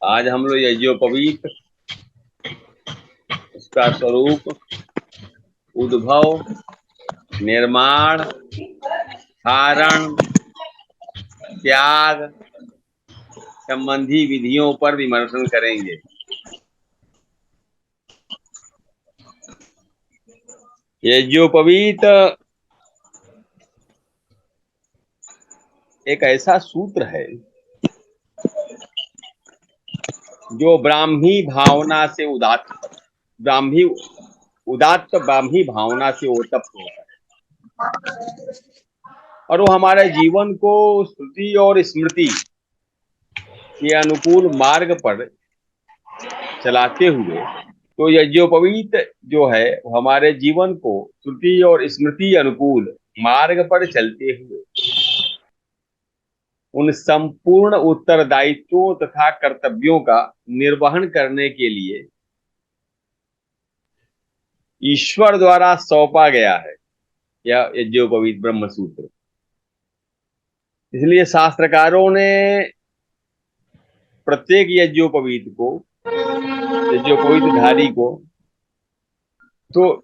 आज हम लोग यज्ञोपवीत, उसका स्वरूप, उद्भव, निर्माण, धारण, त्याग संबंधी विधियों पर विमर्शन करेंगे। यज्ञोपवीत एक ऐसा सूत्र है जो ब्राह्मी भावना से ब्राह्मी उदात्त ब्राह्मी भावना से ओतप्त होता है, और वो हमारे जीवन को श्रुति और स्मृति के अनुकूल मार्ग पर चलाते हुए, तो यज्ञोपवीत जो है वो हमारे जीवन को श्रुति और स्मृति अनुकूल मार्ग पर चलते हुए उन संपूर्ण उत्तरदायित्वों तथा कर्तव्यों का निर्वहन करने के लिए ईश्वर द्वारा सौंपा गया है यह यज्ञोपवीत ब्रह्म सूत्र। इसलिए शास्त्रकारों ने प्रत्येक यज्ञोपवीतधारी को तो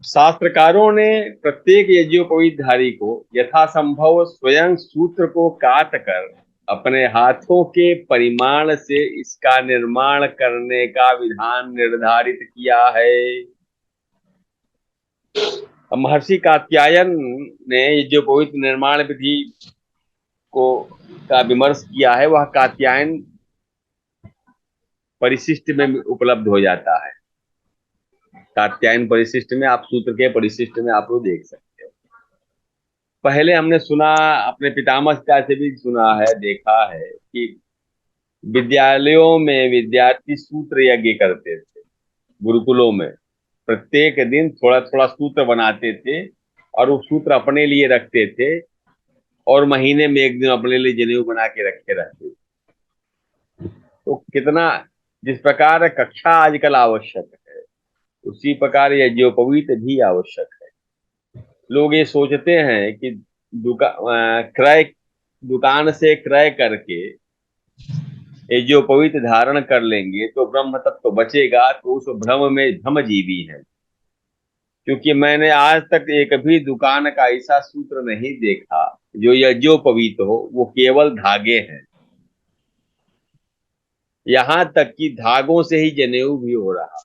शास्त्रकारों ने प्रत्येक यज्ञोपवीतधारी को यथासंभव स्वयं सूत्र को काट कर अपने हाथों के परिमाण से इसका निर्माण करने का विधान निर्धारित किया है। महर्षि कात्यायन ने यज्ञोपवीत निर्माण विधि को का विमर्श किया है, वह कात्यायन परिशिष्ट में उपलब्ध हो जाता है। कात्यायन परिशिष्ट में, आप सूत्र के परिशिष्ट में आप लोग देख सकते हो। पहले हमने सुना, अपने पितामह से भी सुना है, देखा है कि विद्यालयों में विद्यार्थी सूत्र यज्ञ करते थे। गुरुकुलों में प्रत्येक दिन थोड़ा थोड़ा सूत्र बनाते थे और वो सूत्र अपने लिए रखते थे, और महीने में एक दिन अपने लिए जनेऊ बना के रखे रहते थे। तो कितना, जिस प्रकार कक्षा आजकल आवश्यक है, उसी प्रकार यज्ञोपवीत भी आवश्यक है। लोग ये सोचते हैं कि दुकान से क्रय करके यज्ञोपवीत धारण कर लेंगे तो ब्रह्म तत्व तो बचेगा, तो उस भ्रम में भ्रमजीवी है। क्योंकि मैंने आज तक एक भी दुकान का ऐसा सूत्र नहीं देखा जो यज्ञोपवीत हो, वो केवल धागे हैं। यहां तक कि धागों से ही जनेऊ भी हो रहा।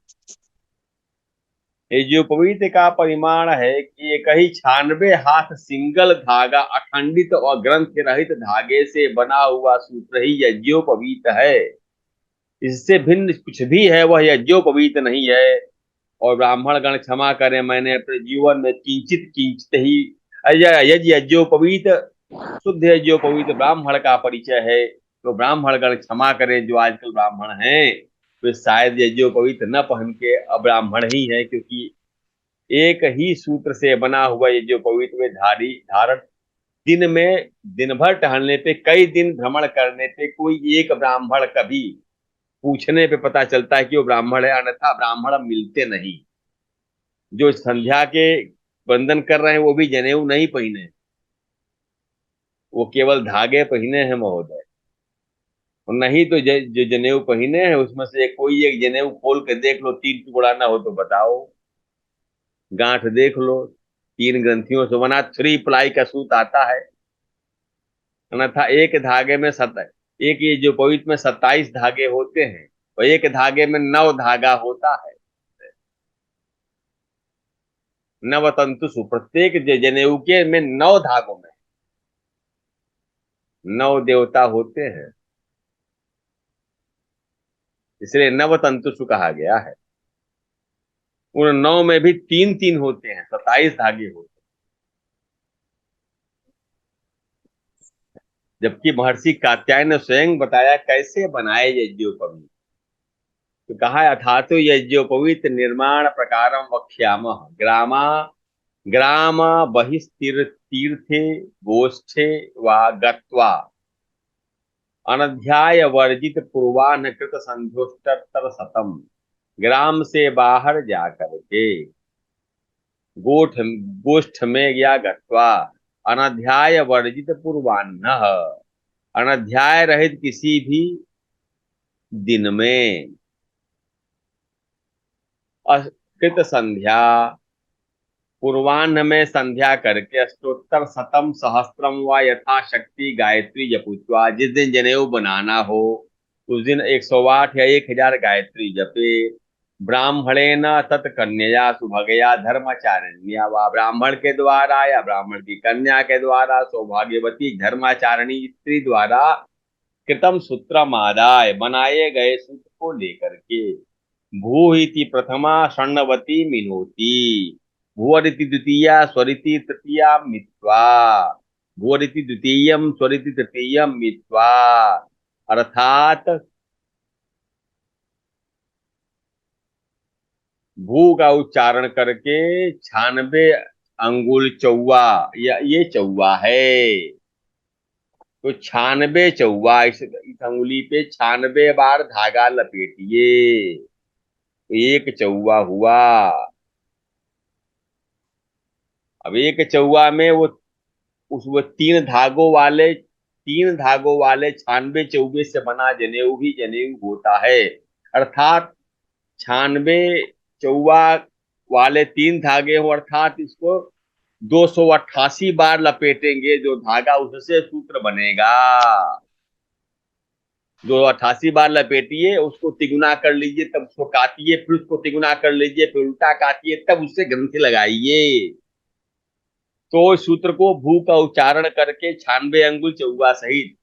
यज्ञोपवीत का परिमाण है कि एक ही 96 हाथ सिंगल धागा अखंडित और ग्रंथ रहित धागे से बना हुआ सूत्र ही यज्ञोपवीत है। इससे भिन्न कुछ भी है वह यज्ञोपवीत नहीं है। और ब्राह्मण गण क्षमा करें, मैंने अपने जीवन में किंचित किंचित ही यज्ञोपवीत, शुद्ध यज्ञोपवीत ब्राह्मण का परिचय है। तो ब्राह्मण गण क्षमा करें, जो आजकल ब्राह्मण हैं वे शायद यज्ञोपवीत न पहन के अब्राह्मण ही हैं, क्योंकि एक ही सूत्र से बना हुआ यज्ञोपवीत में धारण दिन भर टहलने पे, कई दिन भ्रमण करने पे कोई एक ब्राह्मण कभी पूछने पे पता चलता है कि वो ब्राह्मण है, अन्यथा ब्राह्मण मिलते नहीं। जो संध्या के बंधन कर रहे हैं वो भी जनेऊ नहीं पहने, वो केवल धागे पहने हैं महोदय। और नहीं तो जो जनेऊ पहने हैं उसमें से कोई एक जनेऊ खोल के देख लो, 3 टुकड़ा ना हो तो बताओ। गांठ देख लो, 3 ग्रंथियों से बना 3 प्लाई का सूत आता है। अन्यथा एक धागे में एक ये जो पवित्र में 27 धागे होते हैं, और एक धागे में 9 धागा होता है। नवतंतुषु, प्रत्येक जनेऊ के में 9 धागों में 9 देवता होते हैं, इसलिए नवतंतुषु कहा गया है। उन 9 में भी 3-3 होते हैं, 27 धागे होते हैं। जबकि महर्षि कात्यायन ने स्वयं बताया कैसे बनाए यज्ञोपवीत। तो कहा अथातो यज्ञोपवीत निर्माण प्रकारम वक्ष्यामः। ग्राम बहिस्तीर्थे गोष्ठे वा गत्वा अनध्याय वर्जित पूर्वान्न कृत संध्योष्टर शतम। ग्राम से बाहर जाकर के गोष्ठ में या गत्वा अनध्याय वर्जित पूर्वान्न, अनध्याय रहित किसी भी दिन में। कृत संध्या, पूर्वाह्न में संध्या करके अष्टोत्तर शतम सहस्त्रम व यथाशक्ति गायत्री जपुत्वा, जिस दिन जनेऊ बनाना हो उस दिन 108 या 1000 गायत्री जपे। ब्राह्मणेन तत्कन्या सुभगया धर्माचारिण्या, व ब्राह्मण के द्वारा या ब्राह्मण की कन्या के द्वारा सौभाग्यवती धर्माचारिणी स्त्री द्वारा कृतम सूत्रम आदाय, बनाए गए सूत्र को लेकर के। भूहिति प्रथमा षण्णवती मिनोति, भुवरिति द्वितीया स्वरिति तृतीया मित्वा, भुवरिति द्वितीयम स्वरिति तृतीयम मित्वा, अर्थात भू का उच्चारण करके 96 अंगुल चौवा, ये चौवा है। तो 96 चौवा, इस अंगुली पे 96 बार धागा लपेटिए, तो एक चौवा हुआ। अब एक चौवा में वो तीन धागों वाले 96 चौबे से बना जनेऊ ही जनेऊ होता है। अर्थात 96 चौवा वाले तीन धागे हो, अर्थात इसको 288 बार लपेटेंगे जो धागा, उससे सूत्र बनेगा। 288 बार लपेटिए, उसको तिगुना कर लीजिए, तब उसको काटिए, फिर उसको तिगुना कर लीजिए, फिर उल्टा काटिए, तब उससे ग्रंथि लगाइए। तो सूत्र को भू का उच्चारण करके 96 अंगुल चौवा सहित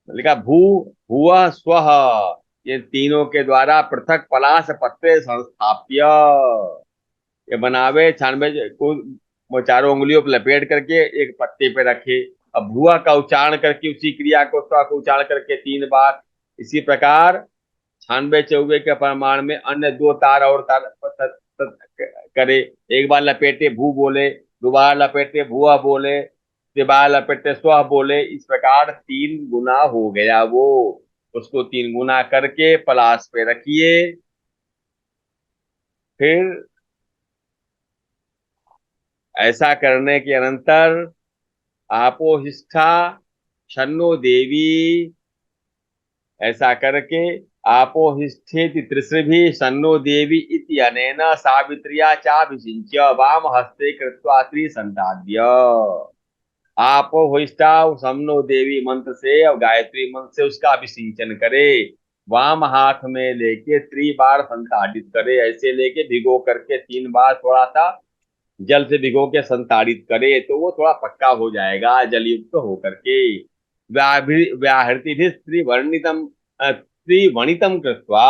लिखा। भू भुव स्व, ये तीनों के द्वारा पृथक पलाश पत्रे संस्थाप्य, ये बनावे 96 को, वो चारों उंगलियों पर लपेट करके एक पत्ते पे रखे। अब भुआ का उच्चारण करके उसी क्रिया को स्व को उच्चारण करके 3 बार। इसी प्रकार 96 चौबे के प्रमाण में अन्य 2 तार और तार करे। एक बार लपेटे भू बोले, दोबारा लपेटे भुआ बोले, बार लपेटे स्व बोले, इस प्रकार 3 गुना हो गया वो। उसको 3 गुना करके पलाश पे रखिए। फिर ऐसा करने के अनंतर आपोहिष्ठा शन्नो देवी, ऐसा करके आपोहिष्ठेति त्रिसृभिः शन्नो देवी इति अनेन सावित्र्या चाभिषिच्य वाम हस्ते कृत्वा त्रिसंताद्य। आपोहिष्ठा शन्नो देवी मंत्र से और गायत्री मंत्र से उसका अभिषेचन करे, वाम हाथ में लेके 3 बार संताड़ित करे। ऐसे लेके भिगो करके 3 बार थोड़ा सा जल से भिगो के संताड़ित करे, तो वो थोड़ा पक्का हो जाएगा जलयुक्त होकर के। व्याहृति त्रिवर्णितम कृत्वा,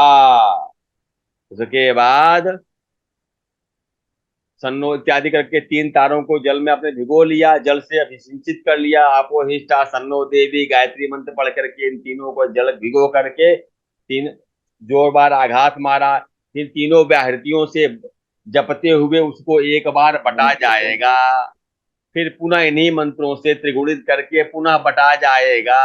उसके बाद सन्नो इत्यादि करके 3 तारों को जल में अपने भिगो लिया, जल से अभिसिंचित कर लिया। आपोहिष्ठा सन्नो देवी गायत्री मंत्र पढ़ करके इन तीनों को जल भिगो करके 3 जोर बार आघात मारा। फिर तीनों व्याहृतियों से जपते हुए उसको 1 बार बटा जाएगा। फिर पुनः इन्हीं मंत्रों से त्रिगुणित करके पुनः बटा जाएगा।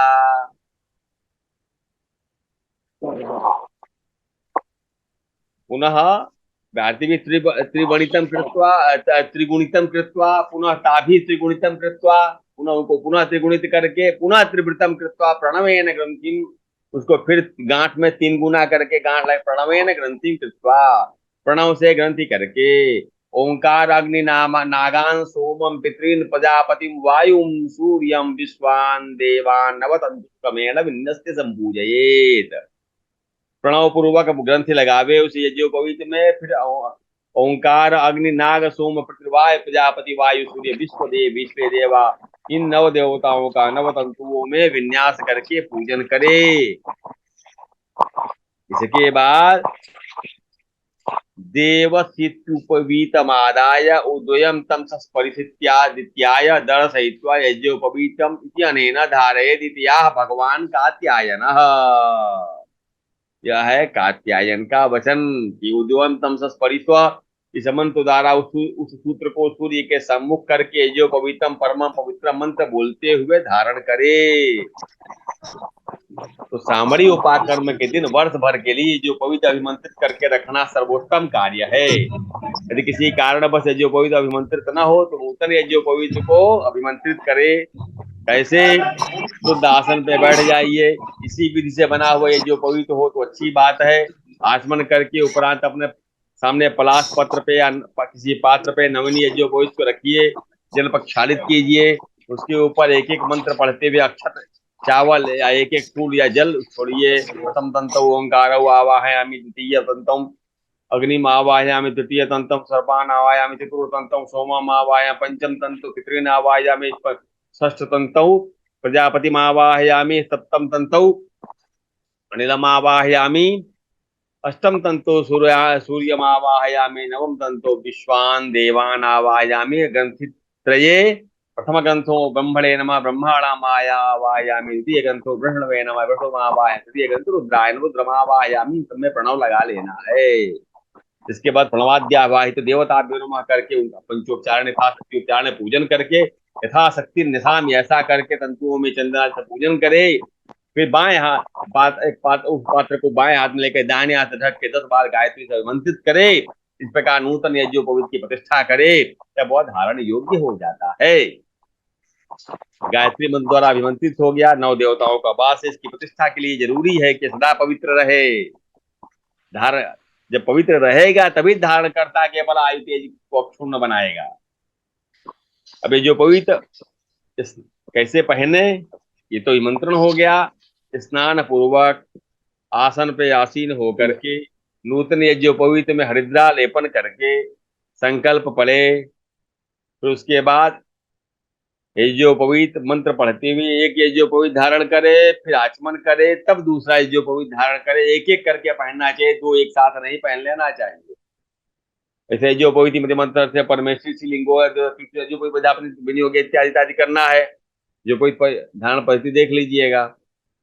पुनः व्याहृति त्रिगुणितम कृत्वा, त्रिगुणितम कृत्वा पुनः ताभि त्रिगुणितम कृत्वा, पुनः उनको पुनः त्रिगुणित करके पुनः त्रिवृतम कृत्वा प्रणवेन ग्रंथिम, उसको फिर गांठ में 3 गुना करके गांठ लगे, प्रणवेन ग्रंथिम कृत्वा, प्रणव से ग्रंथि करके। ओंकार अग्नि नाम नागान सोमम पितृन प्रजापतिम वायुम सूर्यम विश्वान देवान नवतंतु क्रमेण विन्यस्य संपूजयेत। प्रणव पूर्वक ग्रंथि लगावे उस यज्ञोपवीत में। फिर ओंकार अग्नि नाग सोम पृथ्वी प्रजापति वायु सूर्य विश्व देवा, इन 9 देवताओं का 9 तंतुओं में विन्यास करके पूजन करे। इसके बाद देवसित्युपवीतमादाय उद्वयं तं परिस्थित्यादित्याय दर्शयित्वा यज्ञोपवीतम् इति अनेन धारयेत् इति याह भगवान कात्यायनः। यह है कात्यायन का वचन कि उद्वयं तं परिस्व, इस मंत्र द्वारा उस सूत्र को सूर्य के सम्मुख करके जो पवित्रम परम पवित्र मंत्र बोलते हुए धारण करे। तो सामरी उपाकर्म के दिन वर्ष भर के लिए जो पवित्र अभिमंत्रित करके रखना सर्वोत्तम कार्य है। यदि किसी कारणवश जो पवित्र अभिमंत्रित न हो तो नूतन जो पवित्र को अभिमंत्रित करे। कैसे? शुद्ध आसन पे बैठ जाइए। इसी विधि से बना हुआ ये जो पवित्र हो तो अच्छी बात है। आचमन करके उपरांत अपने सामने पलाश पत्र पे या किसी पात्र पे नवनीय जो पवित्र को रखिए, जल प्रक्षालित कीजिए। उसके ऊपर एक एक मंत्र पढ़ते हुए अक्षत चावल या एक एक फूल या जल छोड़िए। प्रथम तंतु ओंकार आवाहयामि, द्वितीय तंतु अग्निम आवाहयामि, तृतीय तंतु सर्पान आवाहयामि, चतुर्थ तंतु सोमम आवाहयामि, पंचम तंतु पितॄन् आवाहयामि, षष्ठ तंतु प्रजापतिम आवाहयामि, सप्तम तंतु अनिलम आवाहयामि, अष्टम तंतु सूर्यमावाहयामि, नवम तंतु विश्वान देवान आवाहयामि। ग्रंथि त्रये प्रथम ग्रंथो ब्रह्मणे नमः ब्रह्माणामाया आवाहयामि, द्वितीय ग्रंथो ब्रह्मणे नमः विष्णुमावाहयामि, तृतीय ग्रंथो रुद्राय नमः रुद्रमावाहयामि। सब में प्रणव लगा लेना है। इसके बाद प्रणवाद्यावाहित देवताभ्यो नमः करके उनका पंचोच्चारण यथाशक्ति उच्चारण पूजन करके यथाशक्ति निशाम ऐसा करके तंतुओं में चंद्रा से पूजन करे। फिर बाएं हाथ उस पात्र को बाएं हाथ में लेकर दाहिने हाथ ढक के 10 बार गायत्री से अभिमंत्रित करे। इस प्रकार नूतन यज्ञोपवीत की प्रतिष्ठा करे, तब वह धारण योग्य हो जाता है। गायत्री मंत्र द्वारा अभिमंत्रित हो गया, 9 देवताओं का वास है। इसकी प्रतिष्ठा के लिए जरूरी है कि सदा पवित्र रहे। धारण जब पवित्र रहेगा तभी धारण करता केवल आयु तेज को अक्षुण्ण बनाएगा। अब ये जो पवित्र कैसे पहने, ये तो मंत्रण हो गया। स्नान पूर्वक आसन पे आसीन होकर के नूतन यज्ञोपवीत में हरिद्रा लेपन करके संकल्प पढ़े। फिर उसके बाद यज्ञोपवीत मंत्र पढ़ते हुए एक यज्ञोपवीत धारण करे, फिर आचमन करे, तब दूसरा यज्ञोपवीत धारण करे। एक एक करके पहनना चाहिए, दो एक साथ नहीं पहन लेना चाहिए। ऐसे यज्ञोपवीत मंत्र से परमेश्वरी शिलिंगो विनियोग इत्यादि इत्यादि करना है। जो कोई धारण पद्धति देख लीजिएगा।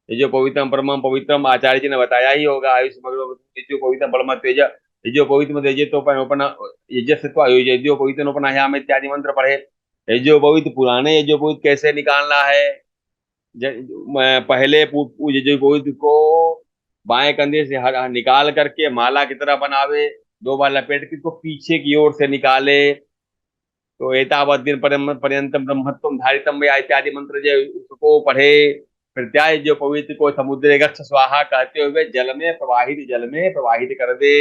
ये जो पवित्रम परमम पवित्रम आचार्य जी ने बताया ही होगा। आयुष पवित्रम परम तेज यज्ञो पवित्र तेज तो यजस्व यज्ञो पवित्र उपनायाम इत्यादि मंत्र पढ़े। यज्ञो पवित्र पुराने यज्ञो पवित्र कैसे निकालना है, पहले यज्ञो पवित्र को बाएं कंधे से निकाल करके माला की तरह बनावे, 2 बार लपेट के इसको पीछे की ओर से निकाले। तो एतावत दिन पर्यंतम ब्रह्मत्वम धारितम इत्यादि मंत्र जो उसको पढ़े। प्रत्याय जो पवित्र को समुद्र गच्छ स्वाहा कहते हुए जल में प्रवाहित कर दे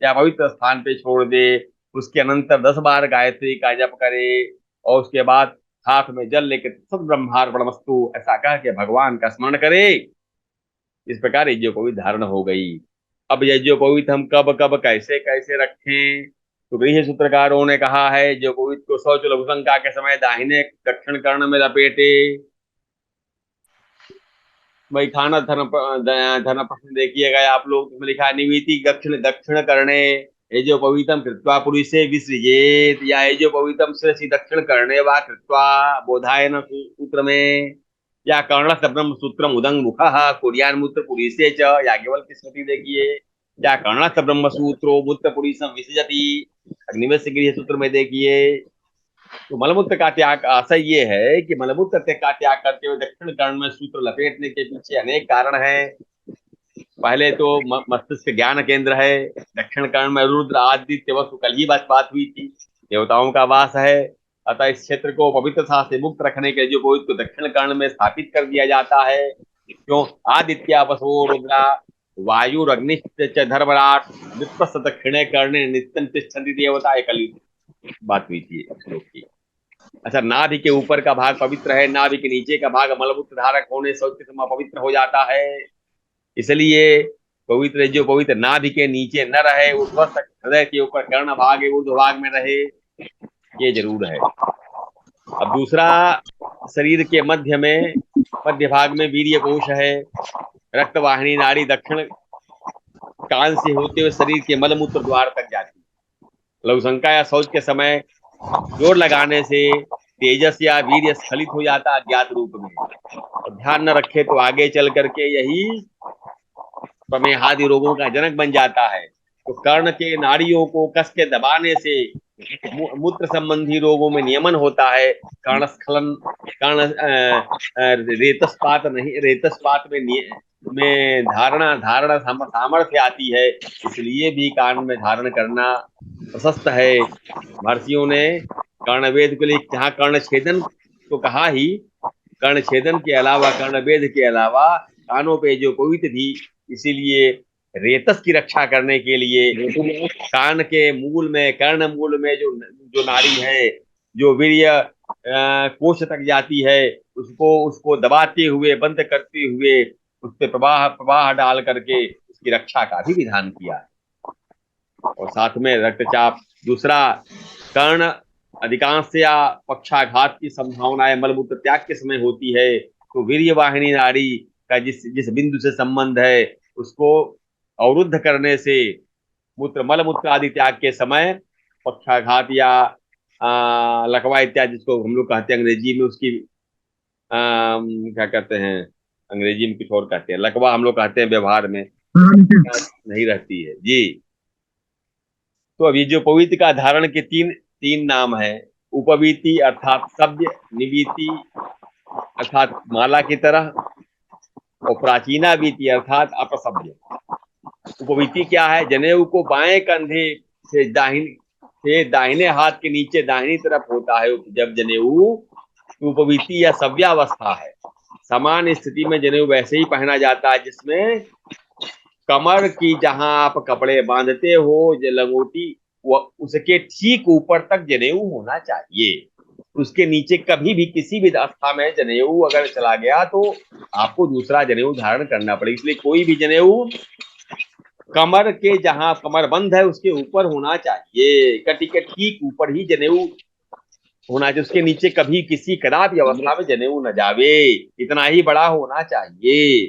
या पवित्र स्थान पे छोड़ दे। उसके अनंतर 10 बार गायत्री का जप करे और उसके बाद हाथ में जल लेकर सब ब्रह्मार्पणमस्तु ऐसा कह के भगवान का स्मरण करे। इस प्रकार यज्ञोपवीत धारण हो गई। अब यज्ञोपवीत हम कब कब कैसे कैसे रखें, तो गृह सूत्रकारों ने कहा है यज्ञोपवीत को शौच लघुशंका के समय दाहिने दक्षिण कर्ण में लपेटे। भाई खाना धर्म धर्म प्रश्न देखिएगा आप लोग, इसमें लिखा है निवीति दक्षिण दक्षिण करणे यज्ञोपवीतम कृत्वा पुरुषे विसृजेत, या यज्ञोपवीतम श्रेष्ठ दक्षिण करणे वा कृत्वा बोधायन सूत्र में, या कर्णस्थ ब्रह्म सूत्रम उदंग मुख कुर्यान मूत्र पुरुषे च, याज्ञवल्क्य स्मृति देखिए। या कर्णस्थ ब्रह्म सूत्रो मूत्र पुरुषम विसृजति, अग्निवेश गृह सूत्र में देखिए। तो मलमूत्र का त्याग आशय ये है कि मलमूत्र का त्याग करते हुए दक्षिण कर्ण में सूत्र लपेटने के पीछे अनेक कारण हैं। पहले तो मस्तिष्क ज्ञान केंद्र है, दक्षिण कर्ण में रुद्र आदित्य वस्तु कल ही बात हुई थी, देवताओं का वास है। अतः इस क्षेत्र को पवित्रता से मुक्त रखने के लिए जो को दक्षिण कर्ण में स्थापित कर दिया जाता है। क्यों आदित्य वसो रुद्रा वायुरग्निश्च धर्मराट विप्रस्थ दक्षिणे कर्णे नित्यं तिष्ठन्ति देवता, कल बात हुई थी श्लोक की। अच्छा, नाभि के ऊपर का भाग पवित्र है, नाभि के नीचे का भाग मलमूत्र धारक होने से उसके समय पवित्र हो जाता है। इसलिए पवित्र जो पवित्र नाभि के नीचे न रहे, ऊर्ध्वस्त हृदय के ऊपर कर्ण भाग ऊर्ध्व भाग में रहे, ये जरूर है। अब दूसरा, शरीर के मध्य भाग में वीर्य कोश है, रक्तवाहिनी नाड़ी दक्षिण कान से होते हुए शरीर के मलमूत्र द्वार तक जाती है। लघुशंका या शौच के समय जोर लगाने से तेजस या वीर्य स्खलित हो जाता अज्ञात रूप में, और ध्यान न रखे तो आगे चल करके यही प्रमेहादि रोगों का जनक बन जाता है। तो कर्ण के नाड़ियों को कस के दबाने से मूत्र संबंधी रोगों में नियमन होता है। कर्णस्खलन रेतस्पात में धारणा सामर्थ्य आती है, इसलिए भी कान में धारण करना प्रशस्त है। महर्षियों ने कर्णवेद के लिए जहाँ कर्ण छेदन तो कहा ही, कर्ण छेदन के अलावा, कर्ण भेद के अलावा कानों पे जो पवित्र थी, इसीलिए रेतस की रक्षा करने के लिए कान के मूल में, कर्ण मूल में जो जो नाड़ी है, जो वीर्य कोश तक जाती है, उसको उसको दबाते हुए, बंद करते हुए, उस पर प्रवाह प्रवाह डाल करके उसकी रक्षा का भी विधान किया है। और साथ में रक्तचाप। दूसरा, कर्ण अधिकांश या पक्षाघात की संभावनाएं मलमूत्र त्याग के समय होती है, तो वीर्यवाहिनी नाड़ी का जिस जिस बिंदु से संबंध है, उसको अवरुद्ध करने से मूत्र मलमूत्र आदि त्याग के समय पक्षाघात या लकवा इत्यादि, जिसको हम लोग कहते हैं अंग्रेजी में, उसकी क्या कहते हैं, अंग्रेजी में कुछ और कहते हैं, लकवा हम लोग कहते हैं व्यवहार में, नहीं रहती है जी। तो अभी जो पवित्र का धारण के तीन तीन नाम है, उपवीति अर्थात सभ्य, निवीति अर्थात माला की तरह, और प्राचीना वीति अर्थात अपसभ्य। उपवीति क्या है? जनेऊ को बाएं कंधे से दाहिने हाथ के नीचे दाहिनी तरफ होता है जब जनेऊ, उपवीति या सव्यावस्था है। समान स्थिति में जनेऊ वैसे ही पहना जाता है जिसमें कमर की जहां आप कपड़े बांधते हो, लंगोटी, उसके ठीक ऊपर तक जनेऊ होना चाहिए। उसके नीचे कभी भी किसी भी अवस्था में जनेऊ अगर चला गया तो आपको दूसरा जनेऊ धारण करना पड़ेगा। इसलिए कोई भी जनेऊ कमर के जहां कमर बंद है उसके ऊपर होना चाहिए, कटी के ठीक ऊपर ही जनेऊ होना चाहिए। उसके नीचे कभी किसी कदापि अवस्था में जनेऊ न जावे, इतना ही बड़ा होना चाहिए।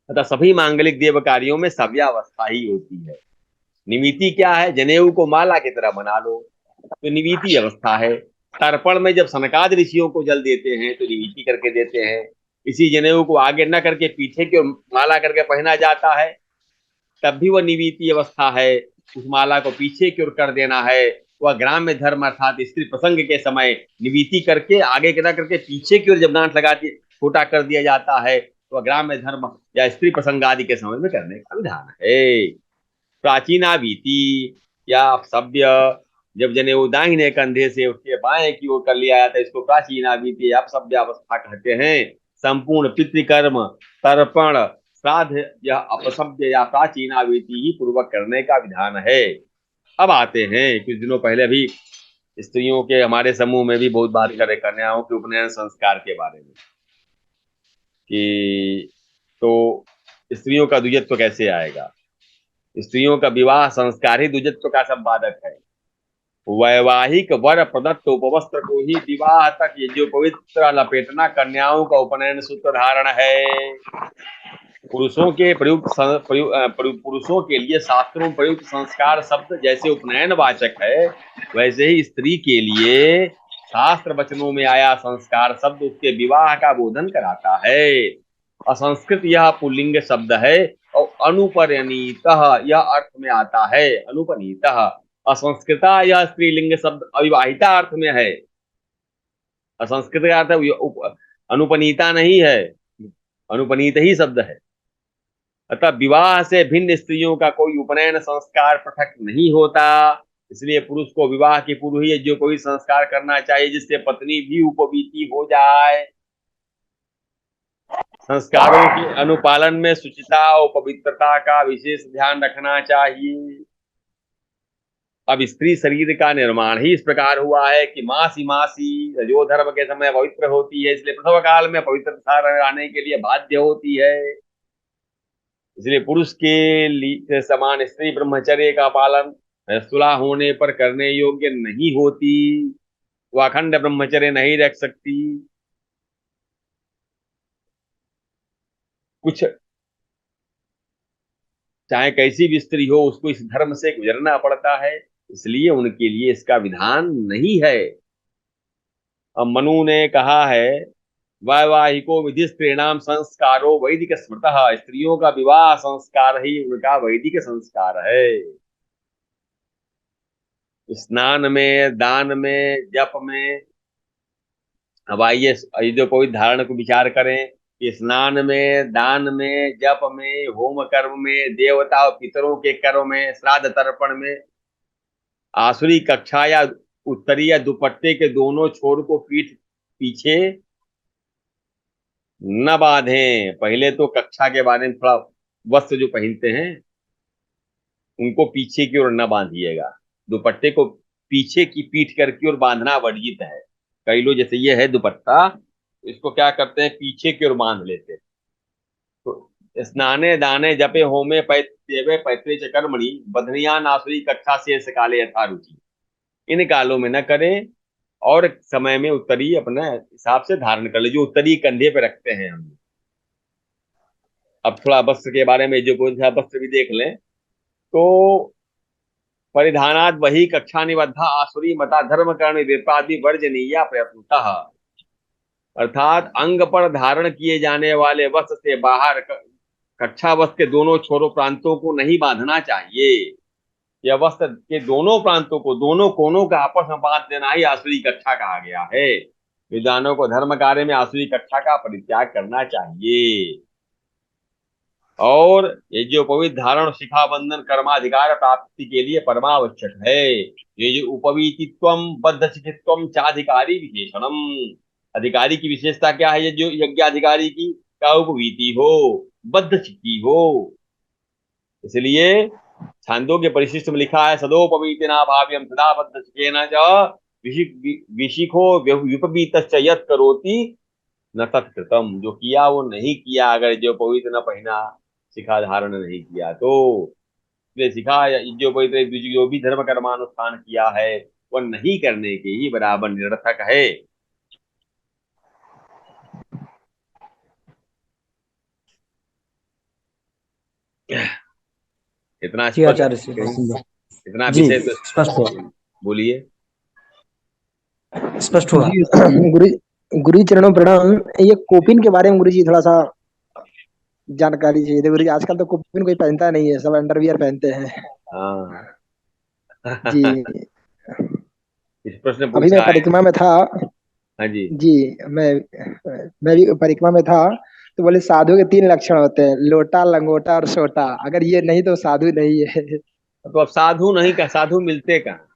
तथा सभी मांगलिक देव कार्यों में सव्यावस्था ही होती है। निमिति क्या है? जनेऊ को माला की तरह बना लो, तो निमिति अवस्था है। तर्पण में जब सनकाद ऋषियों को जल देते हैं तो निमिति करके देते हैं। इसी जनेऊ को आगे न करके पीछे की ओर माला करके पहना जाता है, तब भी वह निमिति अवस्था है। उस माला को पीछे की ओर कर देना है, वह ग्राम्य धर्म अर्थात स्त्री प्रसंग के समय निमिति करके आगे न करके पीछे की ओर जब गांठ लगा दिए छोटा कर दिया जाता है, तो वह ग्राम्य धर्म या स्त्री प्रसंग आदि के समय में करने का विधान है। प्राचीना वीति या सभ्य, जब जनेऊ दाहिने कंधे से उसके बाएं की ओर कर लिया जाता है, इसको प्राचीना वीति या सभ्य अवस्था कहते हैं। संपूर्ण पितृकर्म, तर्पण, श्राद्ध यह अपसभ्य या प्राचीना वीति ही पूर्वक करने का विधान है। अब आते हैं, कुछ दिनों पहले भी स्त्रियों के हमारे समूह में भी बहुत बात करे कन्याओं के उपनयन संस्कार के बारे में, कि तो स्त्रियों का द्विजत्व कैसे आएगा। स्त्रियों का विवाह संस्कार ही द्विजत्व का संपादक है। वैवाहिक वर प्रदत्त उपवस्त्र को ही विवाह तक ये जो पवित्र लपेटना कन्याओं का उपनयन सूत्र धारण है। पुरुषों के पुरुषों के लिए शास्त्रों में प्रयुक्त संस्कार शब्द जैसे उपनयन वाचक है, वैसे ही स्त्री के लिए शास्त्र वचनों में आया संस्कार शब्द उसके विवाह का बोधन कराता है। असंस्कृत यह पुल्लिंग शब्द है और अनुपरिणीत यह अर्थ में आता है। अनुपनीत, असंस्कृता यह स्त्रीलिंग शब्द अविवाहिता अर्थ में है। असंस्कृत का अर्थ अनुपनीता नहीं है, अनुपनीत ही शब्द है। अतः विवाह से भिन्न स्त्रियों का कोई उपनयन संस्कार पृथक नहीं होता। इसलिए पुरुष को विवाह के पूर्व ही जो कोई संस्कार करना चाहिए जिससे पत्नी भी उपवीति हो जाए। संस्कारों के अनुपालन में शुचिता और पवित्रता का विशेष ध्यान रखना चाहिए। अब स्त्री शरीर का निर्माण ही इस प्रकार हुआ है कि मासी मासी रजोधर्म के समय पवित्र होती है, इसलिए प्रसव काल में पवित्रता आने के लिए बाध्य होती है। इसलिए पुरुष के लिए समान स्त्री ब्रह्मचर्य का पालन सुलह होने पर करने योग्य नहीं होती, वह अखंड ब्रह्मचर्य नहीं रख सकती। कुछ चाहे कैसी भी स्त्री हो उसको इस धर्म से गुजरना पड़ता है, इसलिए उनके लिए इसका विधान नहीं है। अब मनु ने कहा है, वैवाहिको विधि स्त्रीणाम संस्कारो वैदिक स्मृतः, स्त्रियों का विवाह संस्कार ही उनका वैदिक संस्कार है। स्नान में, दान में, जप में। अब आइए जो कोई धारण को विचार करें कि स्नान में, दान में, जप में, होम कर्म में, देवता और पितरों के कर्म में, श्राद्ध तर्पण में, आसुरी कक्षा या उत्तरी या दुपट्टे के दोनों छोर को पीठ पीछे न बांधें। पहले तो कक्षा के बारे में थोड़ा, वस्त्र जो पहनते हैं उनको पीछे की ओर न बांधिएगा। दुपट्टे को पीछे की पीठ करके और बांधना वर्जित है। कई लोग, जैसे ये है दुपट्टा, इसको क्या करते हैं, पीछे की ओर बांध लेते हैं। तो स्नाने दाने जपे होमे पैत्वे पैत्वे च कर्मणि बधनिया नासुरी कक्षा से सकाले यथा रुचि। इन कालों में न करें, और समय में उत्तरी अपने हिसाब से धारण कर ले, जो उत्तरी कंधे पे रखते हैं हम। अब थोड़ा वस्त्र के बारे में, जो कोई सा वस्त्र भी देख लें तो, परिधानात वही कक्षा निबद्धा आसुरी मता धर्म कर्ण विपादि वर्जनीय प्रयत्नतः। अर्थात अंग पर धारण किए जाने वाले वस्त्र से बाहर कक्षा वस्त्र के दोनों छोरों प्रांतों को नहीं बांधना चाहिए। यह वस्त्र के दोनों प्रांतों को, दोनों कोनों का आपस में बांध देना ही आसुरी कक्षा कहा गया है। विद्वानों को धर्म कार्य में आसुरी कक्षा का परित्याग करना चाहिए। और ये जो पवित्र धारण शिखा बंधन कर्माधिकार प्राप्ति के लिए परमावश्यक है। ये जो उपवीतित्वम बद्ध शिखित्वम चाधिकारी विशेषणम, अधिकारी की विशेषता क्या है, ये जो यज्ञाधिकारी की, का उपवीति हो, बद्ध शिखी हो। इसलिए छांदोग्य परिशिष्ट में लिखा है, सदोपवीतिना भाव्यम सदा बद्ध शिखेन च विशिखो विपवीतश्च यत् करोति न तत्कृतम। जो किया वो नहीं किया, अगर जो पवित्र न पहना, शिखा धारण नहीं किया तो। शिखा जो पवित्र जो भी धर्म कर्मानुष्ठान किया है वह नहीं करने के ही बराबर निरर्थक है। इतना जी स्पष्ट, आचार्य श्री इतना जी विषय तो स्पष्ट हुआ, बोलिए। स्पष्ट हुआ। जी गुरु गुरु जी चरणों प्रणाम। ये कोपिन के बारे में गुरु जी थोड़ा सा जानकारी चाहिए थी गुरु जी। आजकल तो कोपिन कोई पहनता नहीं है, सब अंडरवियर पहनते हैं। हाँ। जी इस प्रश्न अभी मैं पूछा है। परिक्रमा में था। हाँ जी। जी मैं भी परिक्रमा में था। तो बोले साधु के 3 लक्षण होते हैं, लोटा लंगोटा और सोटा। अगर ये नहीं तो साधु नहीं है। तो अब साधु नहीं का, साधु मिलते कहाँ।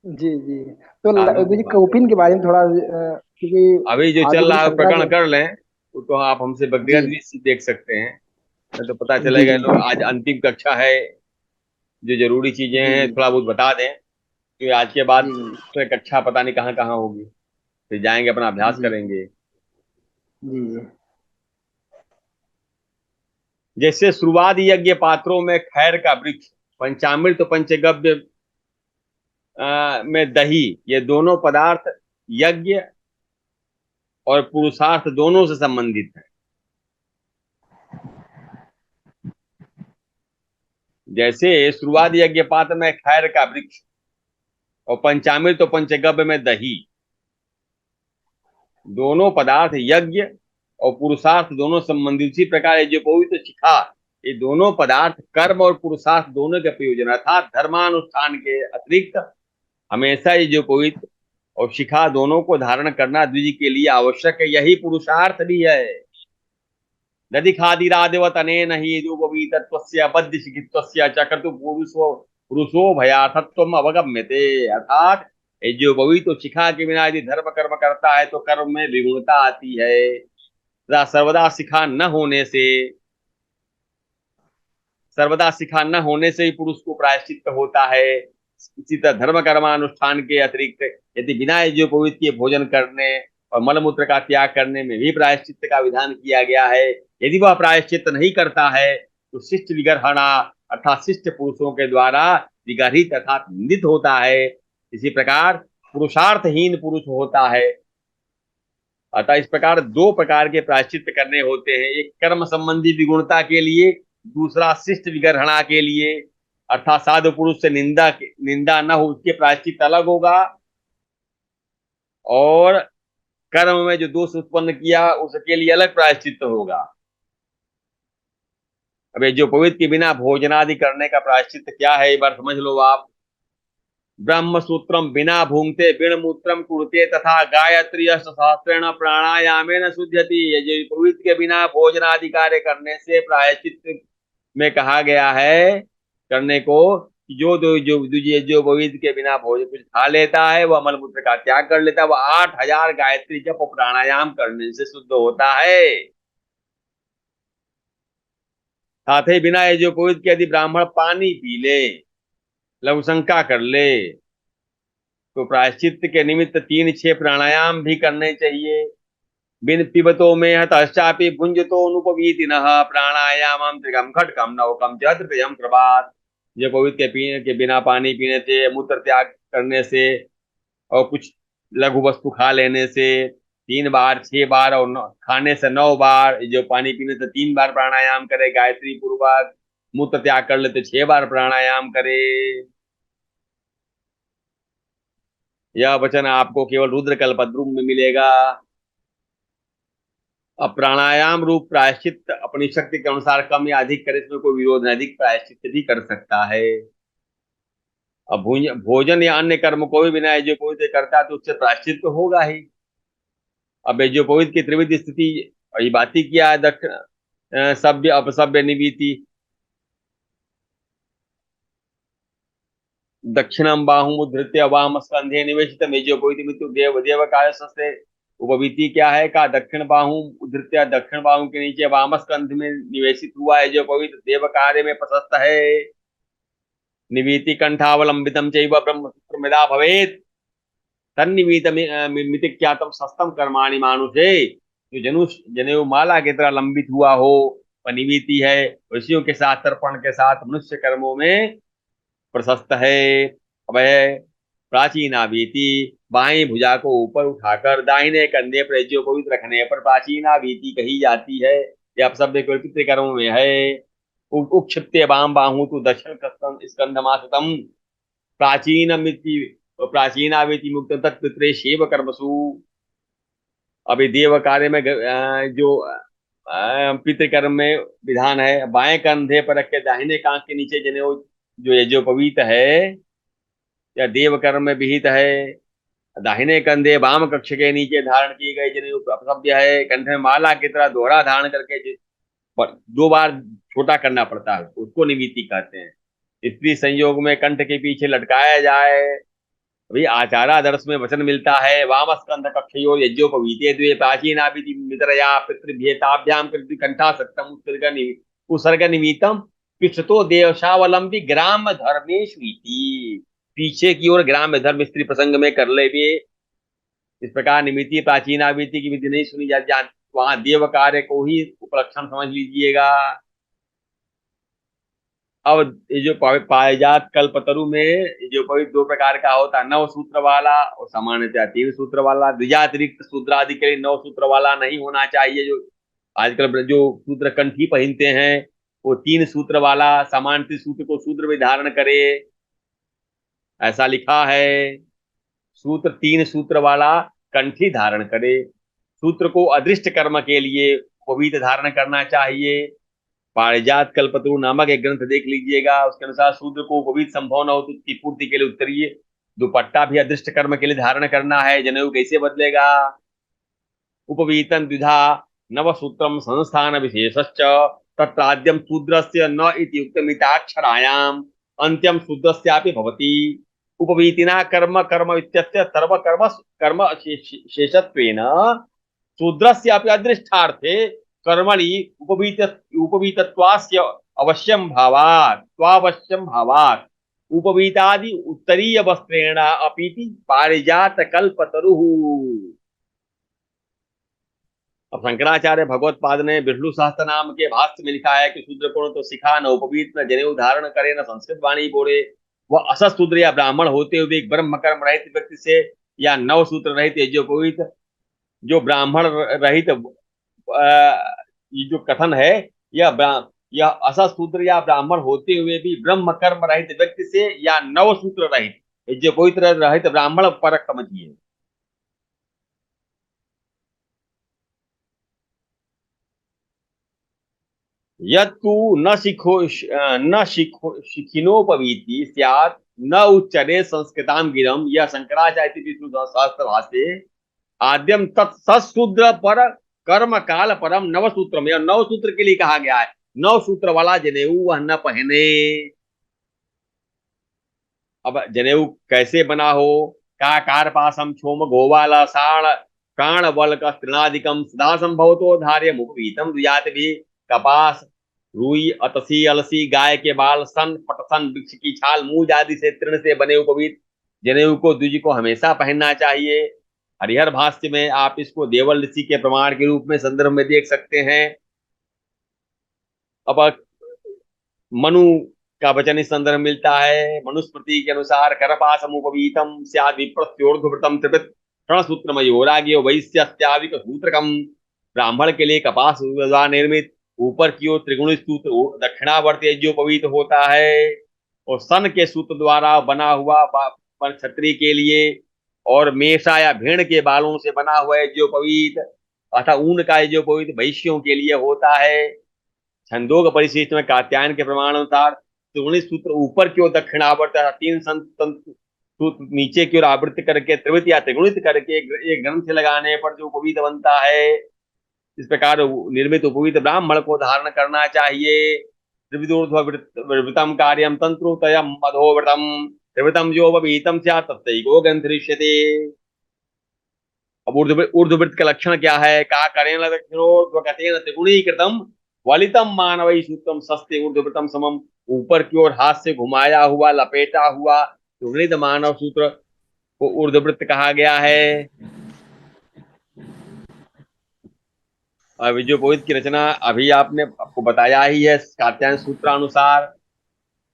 जी जी। तो साधु गुरु की जी बात है, कोपिन के बारे में थोड़ा क्योंकि अभी जो आदि चल गुरु रहा है प्रकरण शंकराचार्य। कर लें, तो आप हमसे जी व्यक्तिगत भी देख सकते हैं। तो पता जी चलेगा। जी लोग आज अंतिम कक्षा है, जो जरूरी चीजें जी हैं थोड़ा बहुत बता दें, क्योंकि आज के बाद जी तो कक्षा पता नहीं कहाँ कहाँ होगी। फिर जाएंगे, अपना अभ्यास जी करेंगे। जी जी जैसे शुरुआत यज्ञ पात्रों में खैर का वृक्ष, पंचामृत पंचगव्य में दही, ये दोनों पदार्थ यज्ञ और पुरुषार्थ दोनों से संबंधित है। जैसे शुरुआत यज्ञ पात्र में खैर का वृक्ष और पंचामृत और पंचगव्य में दही, दोनों पदार्थ यज्ञ और पुरुषार्थ दोनों संबंधित। इसी प्रकार जो पवित्र शिखा, ये दोनों पदार्थ कर्म और पुरुषार्थ दोनों के प्रयोजन, अर्थात धर्मानुष्ठान के अतिरिक्त हमेशा ये जो पवित्र और शिखा दोनों को धारण करना द्विज के लिए आवश्यक है। यही पुरुषार्थ भी है। नदी खादिरादिवत अनेन ही रूपवीतत्वस्य बद्धशिखित्वस्य चक्रतु पुरुषो पुरुषो भयार्थत्वम अवगम्यते। अर्थात ये जो पवित्र तो शिखा के बिना यदि धर्म कर्म करता है तो कर्म में विगुणता आती है। सर्वदा शिखा न होने से, सर्वदा शिखा न होने से ही पुरुष को प्रायश्चित होता है। इसी तरह धर्म कर्मानुष्ठान के अतिरिक्त यदि बिना जो पवित्र के भोजन करने और मलमूत्र का त्याग करने में भी प्रायश्चित का विधान किया गया है। यदि वह प्रायश्चित नहीं करता है तो शिष्ट विगर्हणा, अर्थात शिष्ट पुरुषों के द्वारा विगर्हित अर्थात निंदित होता है। इसी प्रकार पुरुषार्थहीन पुरुष होता है। अतः इस प्रकार दो प्रकार के प्रायश्चित करने होते हैं, एक कर्म संबंधी विगुणता के लिए, दूसरा शिष्ट विगर्हणा के लिए। अर्थात साधु पुरुष से निंदा न हो उसके प्रायश्चित अलग होगा, और कर्म में जो दोष उत्पन्न किया उसके लिए अलग प्रायश्चित होगा। अब ये जो पवित्र के बिना भोजनादि करने का प्रायश्चित क्या है, एक बार समझ लो आप। ब्रह्म सूत्रम बिना भूंगते बिण मूत्रम कुरुते तथा गायत्री सहस्रेण प्राणायामेन शुद्धति। ये जो पवित्र के बिना भोजनादि कार्य करने से प्रायश्चित में कहा गया है करने को, जो पवित के बिना भोजन कुछ खा लेता है वह मलमूत्र का त्याग कर लेता है, वह 8,000 गायत्री जप और प्राणायाम करने से शुद्ध होता है। साथ ही बिना ये जो पवित के यदि ब्राह्मण पानी पी ले, लघुशंका कर ले, तो प्रायश्चित के निमित्त 3-6 प्राणायाम भी करने चाहिए। बिन पिबतो में हतश्चापि भुंजतो अनुपवीतिनः प्राणायामम त्रिगम खटकम नवकम च तृतीयम प्रभात। जो पवित्र के पीने के बिना पानी पीने से, मूत्र त्याग करने से और कुछ लघु वस्तु खा लेने से 3 बार, 6 बार और खाने से 9 बार, जो पानी पीने से 3 बार प्राणायाम करे गायत्री पूर्वक, मूत्र त्याग कर ले तो 6 बार प्राणायाम करे। यह वचन आपको केवल रुद्र कल्पद्रु में मिलेगा। अब प्राणायाम रूप प्रायश्चित अपनी शक्ति के अनुसार कम या अधिक करे, इसमें कोई विरोध नहीं, अधिक प्रायश्चित भी कर सकता है। अब भोजन या अन्य कर्म को भी बिना जो पवित्र करता है तो उससे प्रायश्चित तो होगा ही। अब जो पवित्र की त्रिविध स्थिति ये बात ही किया है, दक्षिण सभ्य अपसभ्य निवीति। दक्षिणम बाहुमुद्धृत्य वाम स्कंधे निवेशित मेजो पवित्र मृत्यु देव देव काय से उपवीति क्या है का दक्षिण बाहु उद्धृत्य, दक्षिण बाहु के नीचे वाम स्कंध में निवेशित हुआ है जो पवित्र देव कार्य में प्रशस्त है। निवीति कंठावलंबितम चैव ब्रह्मसूत्र मिदा भवेत तन्निवीत मितिख्यातम सस्तम कर्माणि मानुषे। जो जनेऊ माला की तरह लंबित हुआ हो वह निवीति है, ऋषियों के साथ तर्पण के साथ मनुष्य कर्मों में प्रशस्त है। अब प्राचीना भीति, बाएं भुजा को ऊपर उठाकर दाहिने कंधे पर जो पवित्र रखने पर प्राचीना भीति कही जाती है। यह अपशब्द पितृ कर्म में है। उक्षिप्ते वाम बाहु तो दक्षिण स्कंधमासतम प्राचीनावेति मुक्त तत्पित्रे शेव कर्मसु। अभी देव कार्य में जो पितृकर्म में विधान है, बाएं कंधे पर रख के दाहिने कांख के नीचे जनेऊ जो ये जो पवित्र है या देव कर्म में विहित है। दाहिने कंधे वाम कक्ष के नीचे धारण की गई जनेऊ अपसभ्य है। कंठ में माला की तरह दोहरा धारण करके 2 बार छोटा करना पड़ता है, उसको निवीति कहते हैं। स्त्री संयोग में कंठ के पीछे लटकाया जाए। अभी आचारादर्श में वचन मिलता है वाम स्कंध कक्षयोर यज्ञोपवीते द्वे प्राचीनाभिति मित्रया पितृभ्येताभ्याम कृति कंठासक्तम उत्सर्ग निमित्तम पिछतो देवशावलंबी ग्राम धर्मेश्वीति। पीछे की ओर ग्राम धर्म स्त्री प्रसंग में कर ले भी इस प्रकार निमित्ती प्राचीनाभिति की विधि नहीं सुनी जाती, वहां देव कार्य को ही उपलक्षण समझ लीजिएगा। अब ये जो पारिजात कल्पतरु में जो पवित्र 2 प्रकार का होता है, 9 सूत्र वाला और सामान्यतः 3 सूत्र वाला। द्विजातिरिक्त शूद्रादि के लिए 9 सूत्र वाला नहीं होना चाहिए। जो आजकल जो शूद्र कंठी पहनते हैं वो 3 सूत्र वाला सामान्य सूत्र को शूद्र में धारण करे, ऐसा लिखा है। सूत्र 3 सूत्र वाला कंठी धारण करे। सूत्र को अदृष्ट कर्म के लिए पवित्र धारण करना चाहिए। पारिजात कल्पतरु नामक एक ग्रंथ देख लीजिएगा, उसके अनुसार शूद्र को पवित्र संभव न हो तो उसकी पूर्ति के लिए उत्तरीय दुपट्टा भी अदृष्ट कर्म के लिए धारण करना है। जनेऊ कैसे बदलेगा? उपवीतन द्विधा नवसूत्रम संस्थान विशेषश्च तत्राद्यम शूद्रस्य न इति उक्तमिताक्षरायाम अंत्यम शूद्रस्यापि भवति। उपवीतिना कर्म कर्म इत्यस्य सर्व कर्म कर्म शेषत्वेन शूद्रस्यापि अदृष्टार्थे कर्मणि उपवीतत्वास्य अवश्यम भावात् उपवीतादि उत्तरीय वस्त्रेण अपीति पारिजात कल्पतरुः। अब शंकराचार्य भगवत्पाद ने विष्णु सहस्त्र नाम के भाष्य में लिखा है कि शूद्र को तो सिखा न उपवीत न जनेऊ धारण करे न संस्कृत वाणी बोले। वह असत शूद्र या ब्राह्मण होते हुए एक ब्रह्म कर्म रहित व्यक्ति से या 9 सूत्र रहित यज्ञोपवीत जो ब्राह्मण रहित ये जो कथन है यह असत शूद्र या ब्राह्मण होते हुए भी ब्रह्म कर्म रहित व्यक्ति से या 9 सूत्र रहित यज्ञोपवीत रहित ब्राह्मण परक समझिए। यत्तु न शिखिनोपवीति स्यात् न उच्चरे संस्कृताम गिरम। यह शंकराचार्य विष्णु सहस्त्र भाष्ये आद्यम तत्शूद्र पर कर्म काल परम 9 सूत्र में, और 9 सूत्र के लिए कहा गया है। 9 सूत्र वाला जनेऊ वह न पहने। अब जनेऊ कैसे बना हो, का कारपासम क्षोम गोवाला साण प्राण बल का तृणादिकम सदा संभवतो धार्य मुपवीतम दुजात भी। कपास, रुई, अतसी, अलसी, गाय के बाल, सन, पटसन, वृक्ष की छाल, मूज आदि से तृण से बने उपवीत जनेऊ को द्विज को हमेशा पहनना चाहिए। हरिहर भाष्य में आप इसको देवल ऋषि के प्रमाण के रूप में संदर्भ में देख सकते हैं। अब मनु का वचन इस संदर्भ मिलता है। मनुस्मृति के अनुसार करपासमुपवीतम स्याद विप्रत्योर्ध्वृतम त्रिवृत षणसूत्रमयोराग्यो वैश्यस्याविक सूत्रकम। ब्राह्मण के लिए कपास द्वारा निर्मित ऊपर की ओर त्रिगुणित सूत्र दक्षिणावर्ती जो पवित होता है, और सन के सूत्र द्वारा बना हुआ पर क्षत्रिय के लिए, और मेषा या भेड़ के बालों से बना हुआ जो पवित अर्थात ऊन का जो पवित वैश्यों के लिए होता है। छंदोग परिशिष्ट में कात्यायन के प्रमाण अनुसार त्रिगुणित सूत्र ऊपर की ओर दक्षिणावर्त तीन सूत्र नीचे की ओर आवृत्त करके त्रिवृत या त्रिगुणित करके एक ग्रंथ लगाने पर जो उपवीत बनता है, इस प्रकार निर्मित उपवीत ब्राह्मण को धारण करना चाहिए। त्रिविधोर्ध्वृतम कार्यम तंत्रोतयम मधोव्रतम त्रिवृतम जो उपवीतम स्यात् तत्रैको ग्रंथरिष्यते। अब ऊर्ध्ववृत्त का लक्षण क्या है? का करेण दक्षिणोर्ध्वगतेन त्रिगुणीकृतम वलितम मानवई सूत्रम सस्ते ऊर्ध्ववृतम समम। ऊपर की ओर हाथ से घुमाया हुआ लपेटा हुआ त्रिगुणित मानव सूत्र को ऊर्ध्ववृत्त कहा गया है। विजयोपवीत की रचना अभी आपने आपको बताया ही है कात्यायन सूत्रानुसार।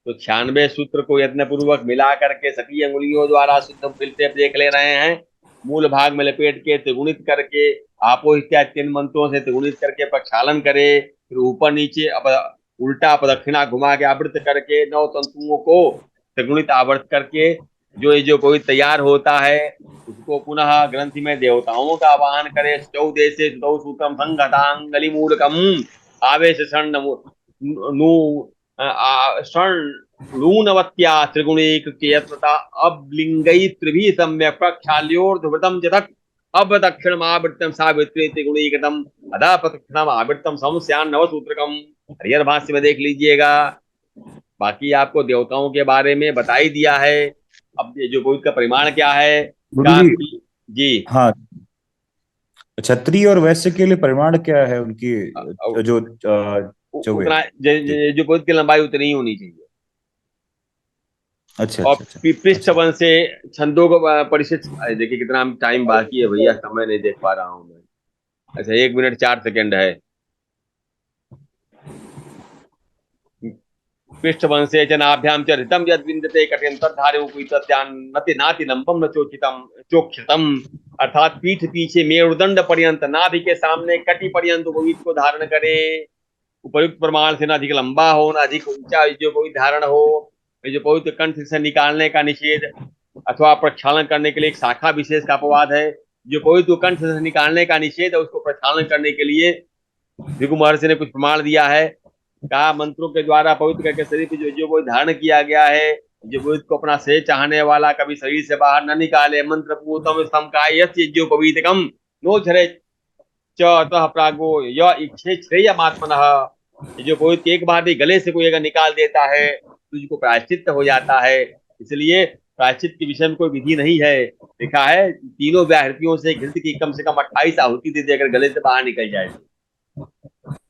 तो 96 सूत्र को यत्न पूर्वक मिला करके सभी अंगुलियों द्वारा शुद्ध फिलते देख ले रहे हैं। मूल भाग में लपेट के त्रिगुणित करके आपो इत्यादि 3 मंत्रों से त्रिगुणित करके प्रक्षालन करे, फिर ऊपर नीचे अब उल्टा प्रदक्षिणा घुमा के आवृत करके 9 तंतुओं को त्रिगुणित आवृत करके जो कोई तैयार होता है उसको पुनः ग्रंथि में देवताओं का आवाहन करे। चौदेशे सूत्रम संघतांगलि मूलकम आवेश लूनवत्या त्रिगुणीकृता अब्लिंगै त्रिभिः सम्यक् प्रक्षाल्योर्ध्वृतं च तत् अवदक्षिणमावृत्तं सावित्री त्रिगुणीकृतम् अदा प्रदक्षिणमावृत्तं समस्यान् नवसूत्रकम्। हरिहर भाष्य में देख लीजिएगा। बाकी आपको देवताओं के बारे में बता ही दिया है। अब ये जो कोई का परिमाण क्या है जी। हाँ, क्षत्रिय और वैश्य के लिए परिमाण क्या है उनकी? जो उतना जो कोई की लंबाई उतनी ही होनी चाहिए। अच्छा और अच्छा पृष्ठ वन से छंदों को परिशिष्ट देखिए कितना टाइम बाकी है भैया, समय नहीं देख पा रहा हूं मैं। अच्छा 1 मिनट 4 सेकंड है। पृष्ठवंशे जनाभ्याम च ऋतम यद विन्दते कठिन तद्धारे उपवितत्यान्नति नाति लंबम न चोक्षितम। अर्थात पीठ पीछे मेरुदंड पर्यंत नाभि के सामने कटी पर्यंत उपवीत को धारण करे। उपयुक्त प्रमाण से न अधिक लंबा हो न अधिक ऊंचा जो कोई धारण हो। जो पवित्र कंठ से निकालने का निषेध अथवा प्रक्षालन करने के लिए एक शाखा विशेष का अपवाद है। जो पवित्र कंठ से निकालने का निषेध है उसको प्रक्षालन करने के लिए भृगु महर्षि ने कुछ प्रमाण दिया है। कहा मंत्रों के द्वारा पवित्र करके शरीर पे जो कोई धारण किया गया है, जो पवित्र को अपना से चाहने वाला कभी शरीर से बाहर न निकाले। मंत्र पूतम स्तम का जो पवित्रकम नो झरे च प्रागो य इच्छे श्रेयमात्मनः। जो पवित्र एक बार भी गले से कोई अगर निकाल देता है तुझको प्रायश्चित हो जाता है। इसलिए प्रायश्चित के विषय में कोई विधि नहीं है। लिखा है 3 व्याहृतियों से घृत की कम से कम 28 आहुति दे देकर गले से बाहर निकल जाए।